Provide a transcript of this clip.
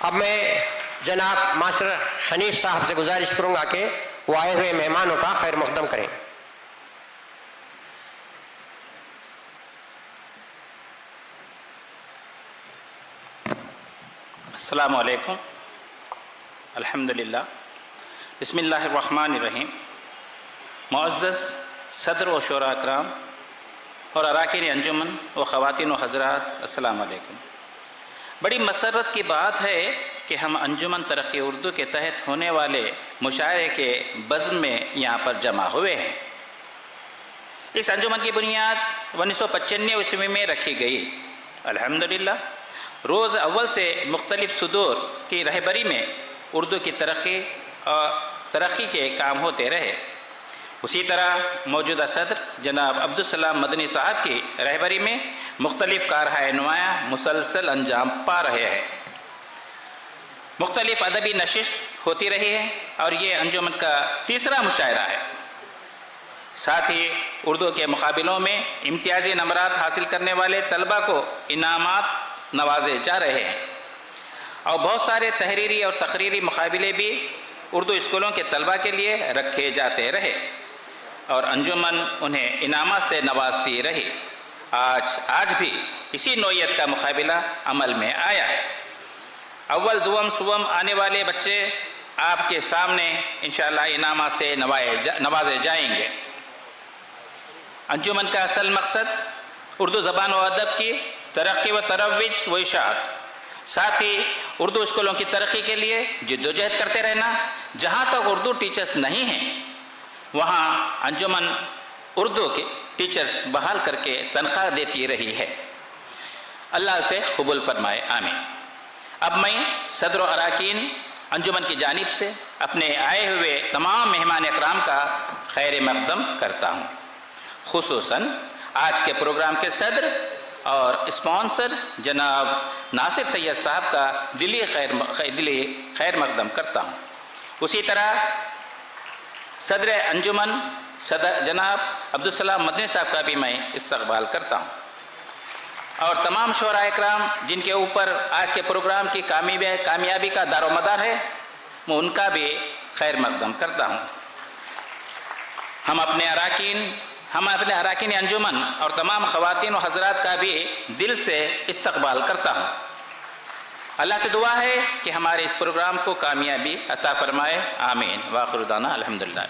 اب میں جناب ماسٹر حنیف صاحب سے گزارش کروں گا کہ وہ آئے ہوئے مہمانوں کا خیر مقدم کریں۔ السلام علیکم، الحمدللہ، بسم اللہ الرحمن الرحیم۔ معزز صدر و شورا اکرام اور اراکین انجمن و خواتین و حضرات، السلام علیکم۔ بڑی مسرت کی بات ہے کہ ہم انجمن ترقی اردو کے تحت ہونے والے مشاعرے کے بزم میں یہاں پر جمع ہوئے ہیں۔ اس انجمن کی بنیاد 1995 عیسوی میں رکھی گئی۔ الحمدللہ روز اول سے مختلف صدور کی رہبری میں اردو کی ترقی کے کام ہوتے رہے۔ اسی طرح موجودہ صدر جناب عبدالسلام مدنی صاحب کی رہبری میں مختلف کارہائے نمایاں مسلسل انجام پا رہے ہیں۔ مختلف ادبی نشست ہوتی رہی ہے اور یہ انجمن کا تیسرا مشاعرہ ہے۔ ساتھ ہی اردو کے مقابلوں میں امتیازی نمبرات حاصل کرنے والے طلبہ کو انعامات نوازے جا رہے ہیں، اور بہت سارے تحریری اور تقریری مقابلے بھی اردو اسکولوں کے طلبہ کے لیے رکھے جاتے رہے اور انجمن انہیں انعامات سے نوازتی رہی۔ آج بھی اسی نوعیت کا مقابلہ عمل میں آیا۔ اول دوم سوم آنے والے بچے آپ کے سامنے انشاءاللہ انعامات سے نوازے جائیں گے۔ انجمن کا اصل مقصد اردو زبان و ادب کی ترقی و ترویج و اشاعت، ساتھ ہی اردو اسکولوں کی ترقی کے لیے جد و جہد کرتے رہنا۔ جہاں تک اردو ٹیچرز نہیں ہیں وہاں انجمن اردو کے ٹیچرز بحال کر کے تنخواہ دیتی رہی ہے۔ اللہ اسے قبول فرمائے، آمین۔ اب میں صدر و اراکین انجمن کی جانب سے اپنے آئے ہوئے تمام مہمان اکرام کا خیر مقدم کرتا ہوں، خصوصاً آج کے پروگرام کے صدر اور اسپانسر جناب ناصر سید صاحب کا دلی خیر مقدم کرتا ہوں۔ اسی طرح صدر انجمن جناب عبدالسلام مدنی صاحب کا بھی میں استقبال کرتا ہوں، اور تمام شعراء اکرام جن کے اوپر آج کے پروگرام کی کامیابی کا دار و مدار ہے، میں ان کا بھی خیر مقدم کرتا ہوں۔ ہم اپنے اراکین انجمن اور تمام خواتین و حضرات کا بھی دل سے استقبال کرتا ہوں۔ اللہ سے دعا ہے کہ ہمارے اس پروگرام کو کامیابی عطا فرمائے، آمین۔ وآخر دعوانا الحمدللہ۔